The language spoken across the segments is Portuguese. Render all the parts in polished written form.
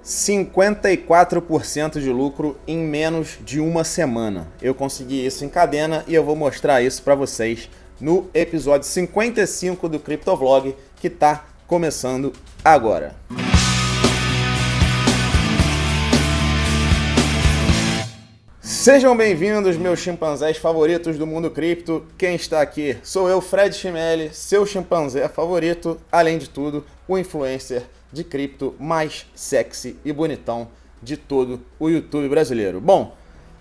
54% de lucro em menos de uma semana. Eu consegui isso em cadena e eu vou mostrar isso para vocês no episódio 55 do Criptovlog, que está começando agora. Sejam bem-vindos, meus chimpanzés favoritos do mundo cripto. Quem está aqui sou eu, Fred Chimelli, seu chimpanzé favorito, além de tudo, o influencer de cripto mais sexy e bonitão de todo o YouTube brasileiro. Bom,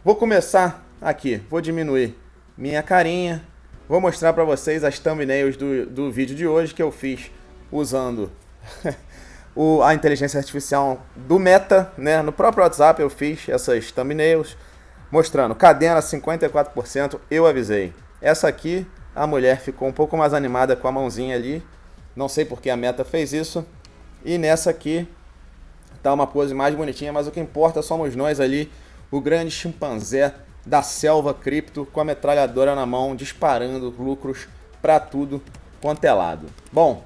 vou começar aqui, vou diminuir minha carinha, vou mostrar para vocês as thumbnails do vídeo de hoje que eu fiz usando a inteligência artificial do Meta, né? No próprio WhatsApp eu fiz essas thumbnails mostrando cadena 54%, eu avisei. Essa aqui, a mulher ficou um pouco mais animada com a mãozinha ali, não sei porque a Meta fez isso. E nessa aqui tá uma pose mais bonitinha, mas o que importa somos nós ali, o grande chimpanzé da selva cripto com a metralhadora na mão, disparando lucros para tudo quanto é lado. Bom,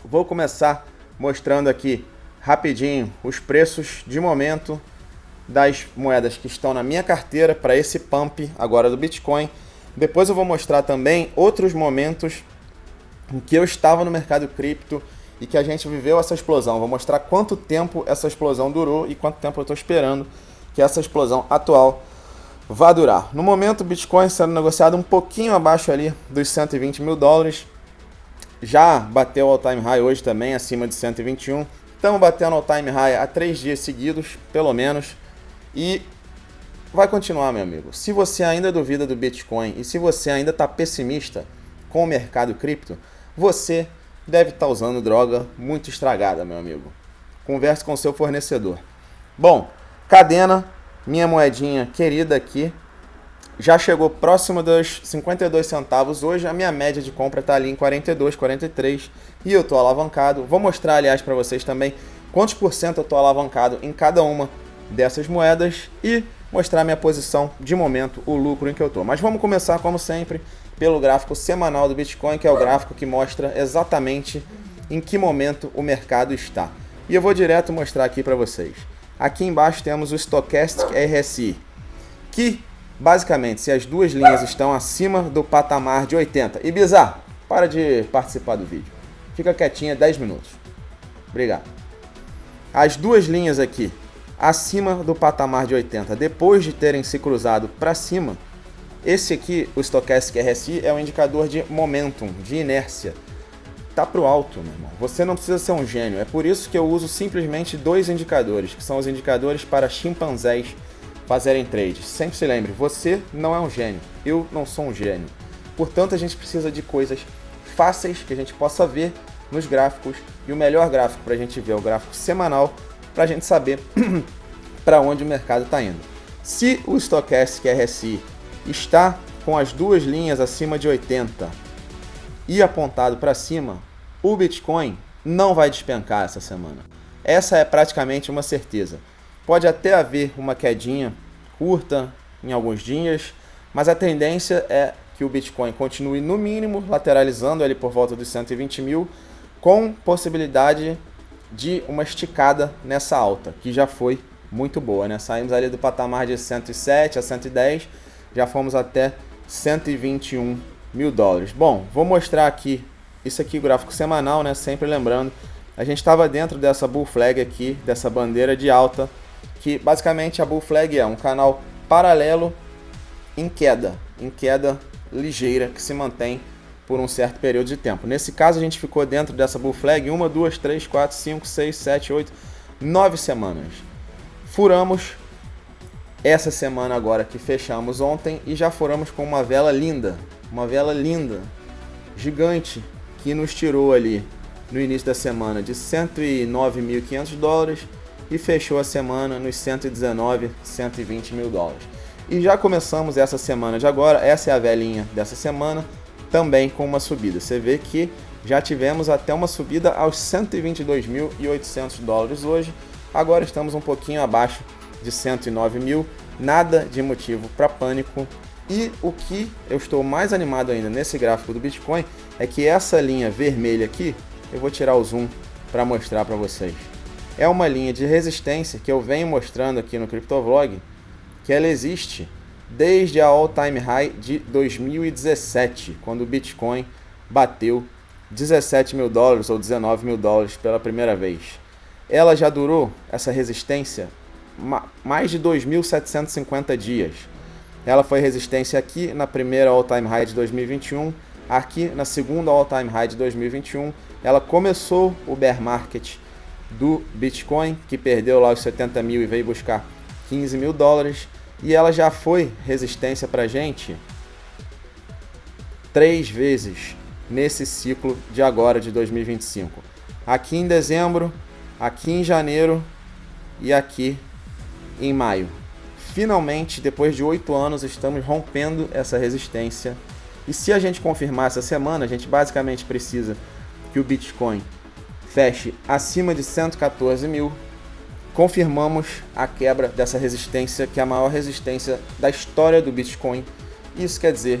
vou começar mostrando aqui rapidinho os preços de momento das moedas que estão na minha carteira para esse pump agora do Bitcoin. Depois eu vou mostrar também outros momentos em que eu estava no mercado cripto e que a gente viveu essa explosão. Vou mostrar quanto tempo essa explosão durou e quanto tempo eu estou esperando que essa explosão atual vá durar. No momento, o Bitcoin sendo negociado um pouquinho abaixo ali dos 120 mil dólares. Já bateu all time high hoje também, acima de 121. Estamos batendo all time high há 3 dias seguidos, pelo menos. E vai continuar, meu amigo. Se você ainda duvida do Bitcoin e se você ainda está pessimista com o mercado cripto, você deve estar usando droga muito estragada, meu amigo. Converse com seu fornecedor. Bom, cadena, minha moedinha querida aqui, já chegou próximo dos 52 centavos. Hoje a minha média de compra está ali em 42, 43 e eu estou alavancado. Vou mostrar, aliás, para vocês também quantos por cento eu estou alavancado em cada uma dessas moedas e mostrar minha posição de momento, o lucro em que eu estou. Mas vamos começar, como sempre, pelo gráfico semanal do Bitcoin, que é o gráfico que mostra exatamente em que momento o mercado está. E eu vou direto mostrar aqui para vocês. Aqui embaixo temos o Stochastic RSI, que basicamente, se as duas linhas estão acima do patamar de 80... E Bizarro, para de participar do vídeo. Fica quietinha 10 minutos. Obrigado. As duas linhas aqui acima do patamar de 80, depois de terem se cruzado para cima, esse aqui, o Stochastic RSI, é um indicador de momentum, de inércia. Tá pro alto, meu irmão. Você não precisa ser um gênio. É por isso que eu uso simplesmente 2 indicadores, que são os indicadores para chimpanzés fazerem trades. Sempre se lembre, você não é um gênio. Eu não sou um gênio. Portanto, a gente precisa de coisas fáceis que a gente possa ver nos gráficos. E o melhor gráfico para a gente ver é o gráfico semanal, para a gente saber para onde o mercado está indo. Se o Stochastic RSI está com as duas linhas acima de 80 e apontado para cima, o Bitcoin não vai despencar essa semana. Essa é praticamente uma certeza. Pode até haver uma quedinha curta em alguns dias, mas a tendência é que o Bitcoin continue no mínimo lateralizando ali por volta dos 120 mil, com possibilidade de uma esticada nessa alta, que já foi muito boa, né? Saímos ali do patamar de 107 a 110, já fomos até 121 mil dólares. Bom, vou mostrar aqui, isso aqui é o gráfico semanal, né? Sempre lembrando, a gente estava dentro dessa Bull Flag aqui, dessa bandeira de alta, que basicamente a Bull Flag é um canal paralelo em queda ligeira, que se mantém por um certo período de tempo. Nesse caso, a gente ficou dentro dessa Bull Flag 1, 2, 3, 4, 5, 6, 7, 8, 9 semanas. Furamos essa semana agora que fechamos ontem e já furamos com uma vela linda, gigante, que nos tirou ali no início da semana de 109.500 dólares e fechou a semana nos 119, 120 mil dólares. E já começamos essa semana de agora, essa é a velinha dessa semana, também com uma subida. Você vê que já tivemos até uma subida aos 122.800 dólares hoje. Agora estamos um pouquinho abaixo de 109 mil. Nada de motivo para pânico. E o que eu estou mais animado ainda nesse gráfico do Bitcoin é que essa linha vermelha aqui, eu vou tirar o zoom para mostrar para vocês. é uma linha de resistência que eu venho mostrando aqui no Criptovlog, que ela existe desde a all-time high de 2017, quando o Bitcoin bateu 17 mil dólares ou 19 mil dólares pela primeira vez. Ela já durou, essa resistência, mais de 2.750 dias. Ela foi resistência aqui na primeira all-time high de 2021, aqui na segunda all-time high de 2021. Ela começou o bear market do Bitcoin, que perdeu lá os 70 mil e veio buscar 15 mil dólares. E ela já foi resistência para a gente 3 vezes nesse ciclo de agora, de 2025. Aqui em dezembro, aqui em janeiro e aqui em maio. Finalmente, depois de 8 anos, estamos rompendo essa resistência. E se a gente confirmar essa semana, a gente basicamente precisa que o Bitcoin feche acima de 114 mil. Confirmamos a quebra dessa resistência, que é a maior resistência da história do Bitcoin. Isso quer dizer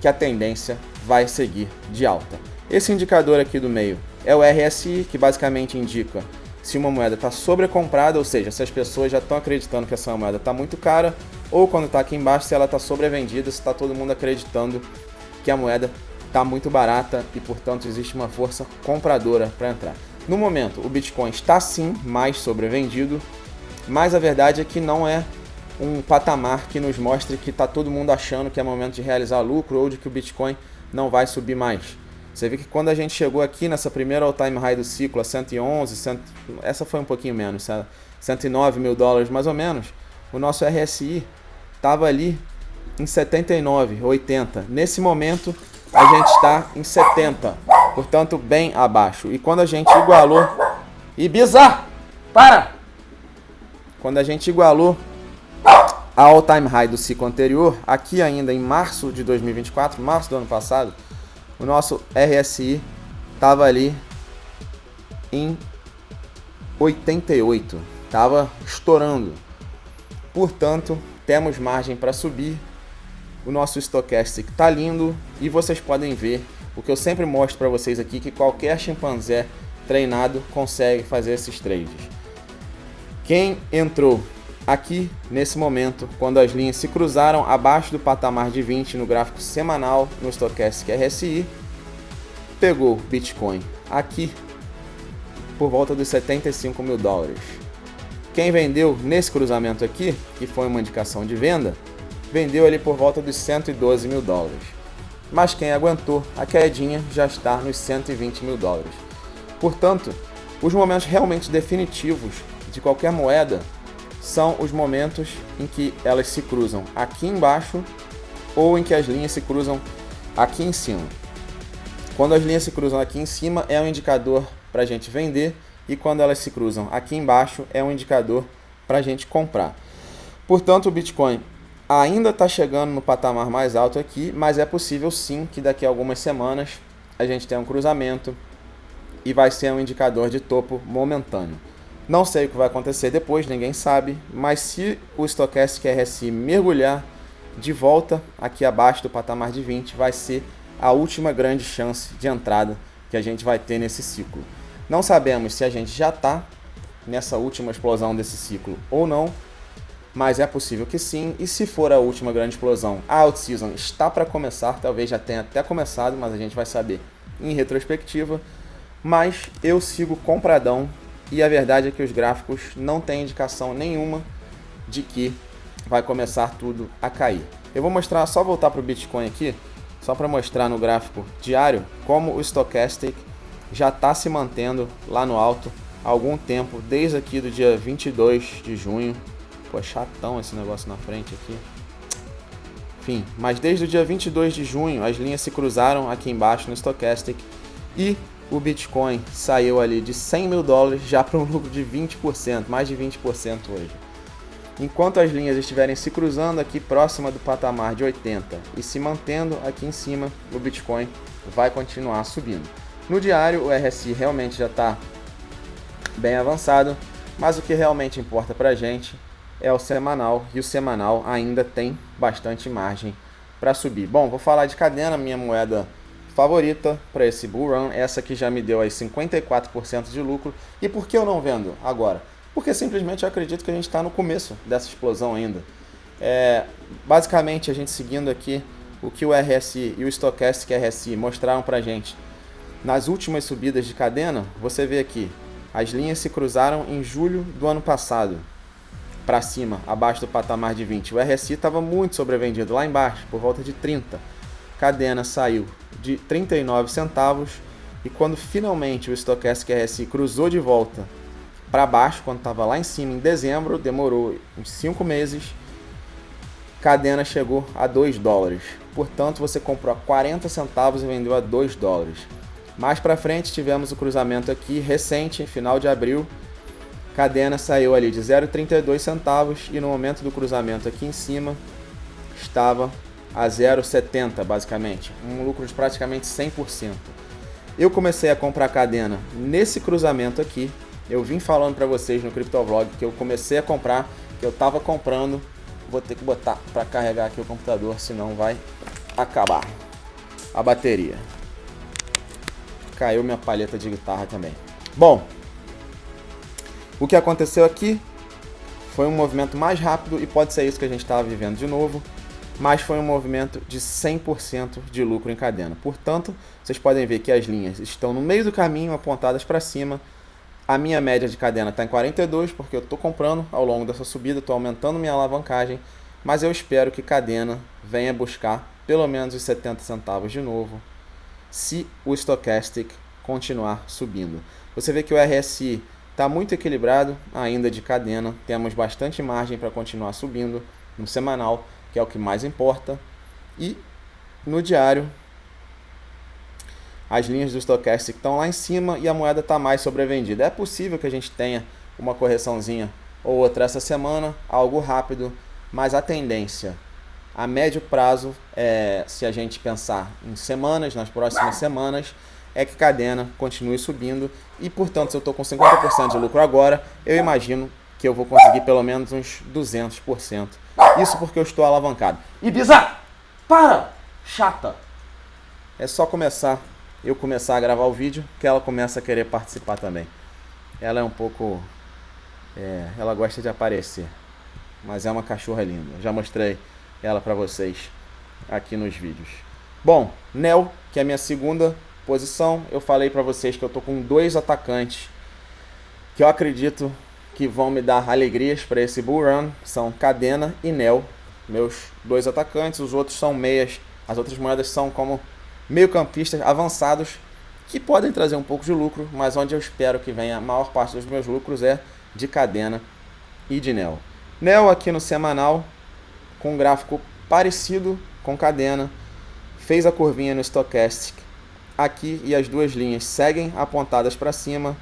que a tendência vai seguir de alta. Esse indicador aqui do meio é o RSI, que basicamente indica se uma moeda está sobrecomprada, ou seja, se as pessoas já estão acreditando que essa moeda está muito cara, ou quando está aqui embaixo, se ela está sobrevendida, se está todo mundo acreditando que a moeda está muito barata e, portanto, existe uma força compradora para entrar. No momento, o Bitcoin está sim mais sobrevendido, mas a verdade é que não é um patamar que nos mostre que está todo mundo achando que é momento de realizar lucro ou de que o Bitcoin não vai subir mais. Você vê que quando a gente chegou aqui nessa primeira all-time high do ciclo, a 111, essa foi um pouquinho menos, 109 mil dólares mais ou menos, o nosso RSI estava ali em 79, 80. Nesse momento, a gente está em 70. Portanto, bem abaixo. E quando a gente igualou... Ibiza! Para! Quando a gente igualou a all-time high do ciclo anterior, aqui ainda em março de 2024, março do ano passado, o nosso RSI estava ali em 88. Estava estourando. Portanto, temos margem para subir. O nosso Stochastic está lindo e vocês podem ver o que eu sempre mostro para vocês aqui, que qualquer chimpanzé treinado consegue fazer esses trades. Quem entrou aqui nesse momento, quando as linhas se cruzaram abaixo do patamar de 20 no gráfico semanal no Stochastic RSI, pegou Bitcoin aqui por volta dos 75 mil dólares. Quem vendeu nesse cruzamento aqui, que foi uma indicação de venda, vendeu ali por volta dos 112 mil dólares. Mas quem aguentou a quedinha já está nos 120 mil dólares. Portanto, os momentos realmente definitivos de qualquer moeda são os momentos em que elas se cruzam aqui embaixo ou em que as linhas se cruzam aqui em cima. Quando as linhas se cruzam aqui em cima é um indicador para a gente vender, e quando elas se cruzam aqui embaixo é um indicador para a gente comprar. Portanto, o Bitcoin ainda está chegando no patamar mais alto aqui, mas é possível sim que daqui a algumas semanas a gente tenha um cruzamento e vai ser um indicador de topo momentâneo. Não sei o que vai acontecer depois, ninguém sabe, mas se o Stochastic RSI mergulhar de volta aqui abaixo do patamar de 20, vai ser a última grande chance de entrada que a gente vai ter nesse ciclo. Não sabemos se a gente já está nessa última explosão desse ciclo ou não, mas é possível que sim, e se for a última grande explosão, a out-season está para começar, talvez já tenha até começado, mas a gente vai saber em retrospectiva. Mas eu sigo compradão, e a verdade é que os gráficos não têm indicação nenhuma de que vai começar tudo a cair. Eu vou mostrar, só voltar para o Bitcoin aqui, só para mostrar no gráfico diário como o Stochastic já está se mantendo lá no alto há algum tempo, desde aqui do dia 22 de junho. Pô, é chatão esse negócio na frente aqui. Enfim, mas desde o dia 22 de junho as linhas se cruzaram aqui embaixo no Stochastic e o Bitcoin saiu ali de 100 mil dólares já para um lucro de 20%, mais de 20% hoje. Enquanto as linhas estiverem se cruzando aqui próxima do patamar de 80 e se mantendo aqui em cima, o Bitcoin vai continuar subindo. No diário o RSI realmente já está bem avançado, mas o que realmente importa para a gente é o semanal, e o semanal ainda tem bastante margem para subir. Bom, vou falar de cadena, minha moeda favorita para esse bull run. Essa aqui já me deu aí 54% de lucro. E por que eu não vendo agora? Porque simplesmente eu acredito que a gente está no começo dessa explosão ainda. Basicamente, a gente seguindo aqui o que o RSI e o Stochastic RSI mostraram para a gente nas últimas subidas de cadena, você vê aqui, as linhas se cruzaram em julho do ano passado, para cima, abaixo do patamar de 20. O RSI estava muito sobrevendido, lá embaixo, por volta de 30. Cadena saiu de 39 centavos e quando finalmente o Stochastic RSI cruzou de volta para baixo, quando estava lá em cima em dezembro, demorou uns 5 meses, Cadena chegou a $2. Portanto, você comprou a 40 centavos e vendeu a $2. Mais para frente tivemos o cruzamento aqui recente, final de abril. Cadena saiu ali de 0,32 centavos e no momento do cruzamento aqui em cima estava a 0,70 basicamente, um lucro de praticamente 100%. Eu comecei a comprar Cadena nesse cruzamento aqui. Eu vim falando para vocês no Criptovlog que eu comecei a comprar, que eu estava comprando. Vou ter que botar para carregar aqui o computador, senão vai acabar a bateria. Caiu minha palheta de guitarra também. Bom, o que aconteceu aqui foi um movimento mais rápido e pode ser isso que a gente estava vivendo de novo, mas foi um movimento de 100% de lucro em cadena. Portanto, vocês podem ver que as linhas estão no meio do caminho, apontadas para cima. A minha média de cadena está em 42, porque eu estou comprando ao longo dessa subida, estou aumentando minha alavancagem, mas eu espero que Cadena venha buscar pelo menos os 70 centavos de novo, se o Stochastic continuar subindo. Você vê que o RSI está muito equilibrado ainda de Cadena, temos bastante margem para continuar subindo no semanal, que é o que mais importa, e no diário as linhas do Stochastic estão lá em cima e a moeda está mais sobrevendida. É possível que a gente tenha uma correçãozinha ou outra essa semana, algo rápido, mas a tendência a médio prazo, se a gente pensar em semanas, nas próximas semanas, é que Cadena continue subindo e, portanto, se eu estou com 50% de lucro agora, eu imagino que eu vou conseguir pelo menos uns 200%. Isso porque eu estou alavancado. Ibiza, para! Chata! É só eu começar a gravar o vídeo que ela começa a querer participar também. Ela é um pouco... ela gosta de aparecer, mas é uma cachorra linda. Eu já mostrei ela para vocês aqui nos vídeos. Bom, NEL, que é a minha segunda posição, eu falei para vocês que eu tô com 2 atacantes que eu acredito que vão me dar alegrias para esse bull run. São Cadena e NEL, meus 2 atacantes. Os outros são meias, as outras moedas são como meio-campistas avançados que podem trazer um pouco de lucro, mas onde eu espero que venha a maior parte dos meus lucros é de Cadena e de NEL. NEL aqui no semanal, com um gráfico parecido com Cadena, fez a curvinha no Stochastic aqui e as duas linhas seguem apontadas para cima,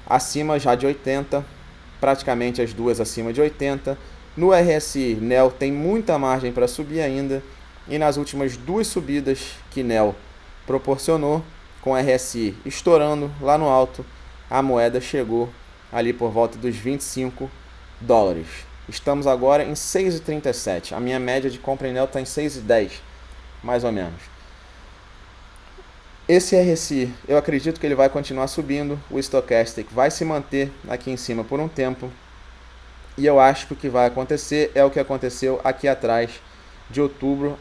acima já de 80, praticamente as duas acima de 80. No RSI, NEL tem muita margem para subir ainda, e nas últimas 2 subidas que NEL proporcionou, com RSI estourando lá no alto, a moeda chegou ali por volta dos $25. Estamos agora em 6,37. A minha média de compra em NEL está em 6,10, mais ou menos. Esse RSI, eu acredito que ele vai continuar subindo, o Stochastic vai se manter aqui em cima por um tempo, e eu acho que o que vai acontecer é o que aconteceu aqui atrás, de outubro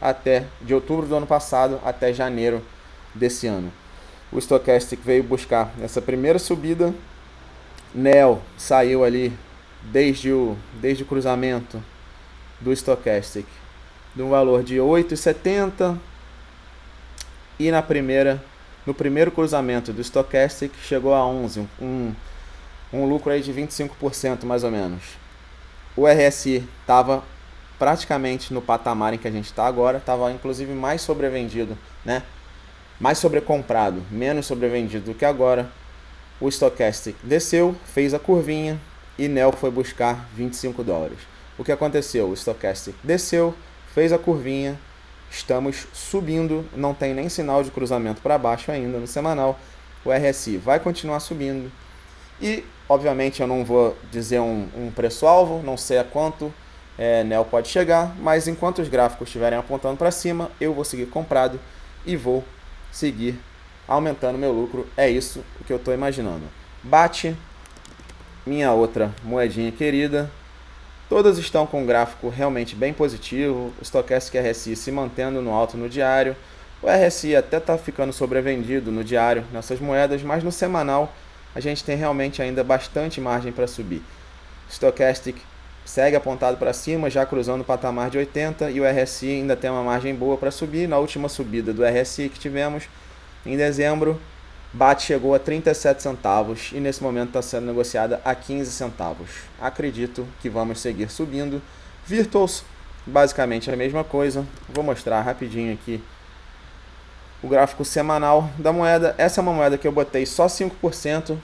do ano passado até janeiro desse ano. O Stochastic veio buscar essa primeira subida, NEL saiu ali desde o cruzamento do Stochastic de um valor de 8,70 e no primeiro cruzamento do Stochastic chegou a 11, um lucro aí de 25% mais ou menos. O RSI estava praticamente no patamar em que a gente está agora, estava inclusive mais sobrevendido, né? Mais sobrecomprado, menos sobrevendido do que agora. O Stochastic desceu, fez a curvinha e NEL foi buscar $25. O que aconteceu? O Stochastic desceu, fez a curvinha, estamos subindo, não tem nem sinal de cruzamento para baixo ainda no semanal. O RSI vai continuar subindo e, obviamente, eu não vou dizer um preço-alvo, não sei a quanto NEL pode chegar, mas enquanto os gráficos estiverem apontando para cima, eu vou seguir comprado e vou seguir aumentando meu lucro. É isso que eu estou imaginando. BAT, minha outra moedinha querida, todas estão com um gráfico realmente bem positivo. O Stochastic RSI se mantendo no alto no diário. O RSI até está ficando sobrevendido no diário nessas moedas, mas no semanal a gente tem realmente ainda bastante margem para subir. Stochastic segue apontado para cima, já cruzando o patamar de 80, e o RSI ainda tem uma margem boa para subir. Na última subida do RSI que tivemos em dezembro, BAT chegou a 37 centavos e nesse momento está sendo negociada a 15 centavos. Acredito que vamos seguir subindo. Virtuals, basicamente a mesma coisa. Vou mostrar rapidinho aqui o gráfico semanal da moeda.Essa é uma moeda que eu botei só 5%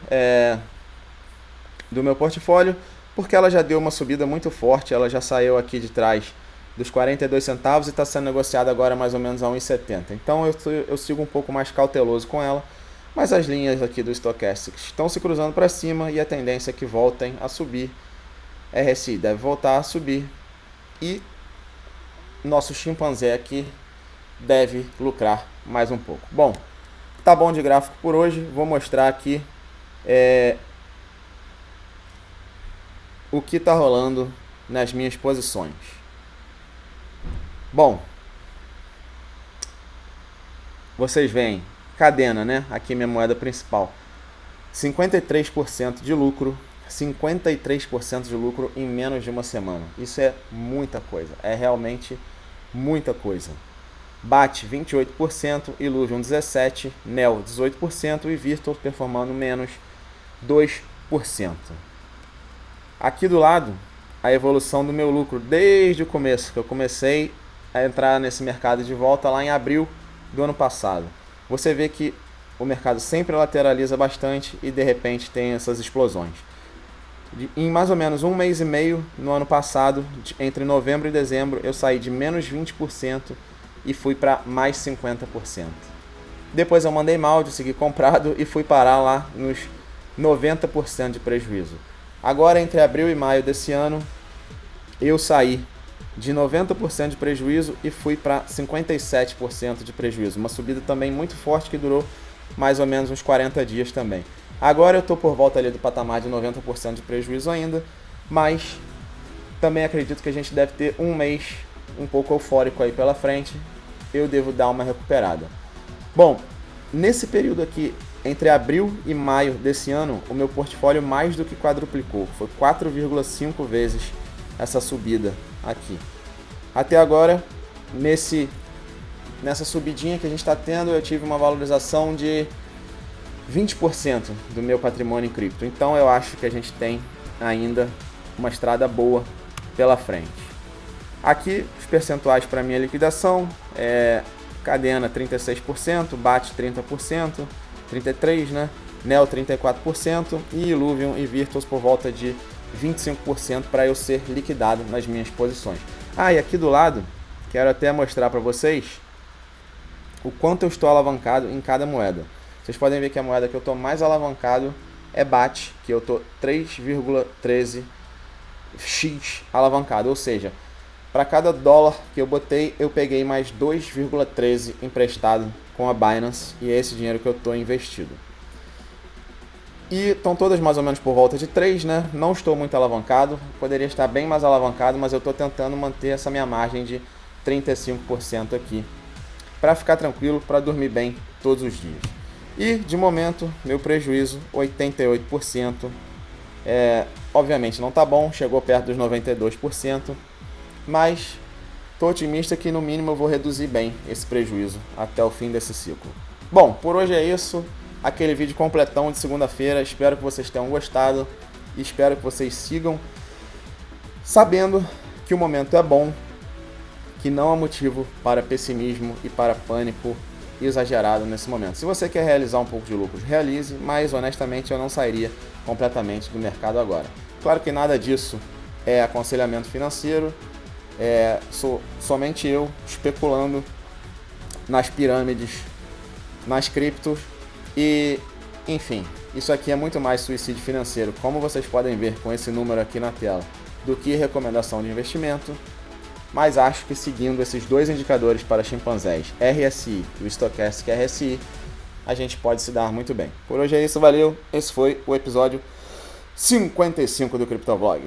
do meu portfólio, porque ela já deu uma subida muito forte. Ela já saiu aqui de trás dos 42 centavos e está sendo negociada agora mais ou menos a 1,70. Então eu sigo um pouco mais cauteloso com ela, mas as linhas aqui do Stochastic estão se cruzando para cima e a tendência é que voltem a subir. RSI deve voltar a subir e nosso chimpanzé aqui deve lucrar mais um pouco. Bom, tá bom de gráfico por hoje. Vou mostrar aqui o que está rolando nas minhas posições. Bom, vocês veem, Cadena, né? Aqui minha moeda principal. 53% de lucro, 53% de lucro em menos de uma semana. Isso é muita coisa, é realmente muita coisa. BAT 28%, Illuvium 17%, NEO 18% e Virtual performando menos 2%. Aqui do lado, a evolução do meu lucro desde o começo, que eu comecei a entrar nesse mercado de volta lá em abril do ano passado. Você vê que o mercado sempre lateraliza bastante e de repente tem essas explosões. Em mais ou menos um mês e meio no ano passado, entre novembro e dezembro, eu saí de menos 20% e fui para mais 50%. Depois eu mandei mal de seguir comprado e fui parar lá nos 90% de prejuízo. Agora, entre abril e maio desse ano, eu saí de 90% de prejuízo e fui para 57% de prejuízo. Uma subida também muito forte que durou mais ou menos uns 40 dias também. Agora eu estou por volta ali do patamar de 90% de prejuízo ainda, mas também acredito que a gente deve ter um mês um pouco eufórico aí pela frente. Eu devo dar uma recuperada. Bom, nesse período aqui, entre abril e maio desse ano, o meu portfólio mais do que quadruplicou. Foi 4,5 vezes essa subida aqui. Até agora, nessa subidinha que a gente está tendo, eu tive uma valorização de 20% do meu patrimônio em cripto. Então eu acho que a gente tem ainda uma estrada boa pela frente. Aqui os percentuais para minha liquidação: Cadena 36%, BAT 30%, 33%, né? NEO 34% e Illuvium e Virtuals por volta de 25% para eu ser liquidado nas minhas posições. E aqui do lado, quero até mostrar para vocês o quanto eu estou alavancado em cada moeda. Vocês podem ver que a moeda que eu estou mais alavancado é BAT, que eu estou 3,13x alavancado, ou seja, para cada dólar que eu botei, eu peguei mais 2,13 emprestado com a Binance, e é esse dinheiro que eu estou investido. E estão todas mais ou menos por volta de 3, né? Não estou muito alavancado, poderia estar bem mais alavancado, mas eu estou tentando manter essa minha margem de 35% aqui, para ficar tranquilo, para dormir bem todos os dias. E, de momento, meu prejuízo, 88%. Obviamente não está bom, chegou perto dos 92%, mas estou otimista que no mínimo eu vou reduzir bem esse prejuízo até o fim desse ciclo. Bom, por hoje é isso. Aquele vídeo completão de segunda-feira. Espero que vocês tenham gostado e espero que vocês sigam sabendo que o momento é bom, que não há motivo para pessimismo e para pânico exagerado nesse momento. Se você quer realizar um pouco de lucros, realize, mas honestamente eu não sairia completamente do mercado agora. Claro que nada disso é aconselhamento financeiro, sou somente eu especulando nas pirâmides, nas criptos e, enfim, isso aqui é muito mais suicídio financeiro, como vocês podem ver com esse número aqui na tela, do que recomendação de investimento. mas acho que seguindo esses dois indicadores para chimpanzés, RSI e o Stochastic RSI, a gente pode se dar muito bem. Por hoje é isso, valeu. Esse foi o episódio 55 do Criptovlog.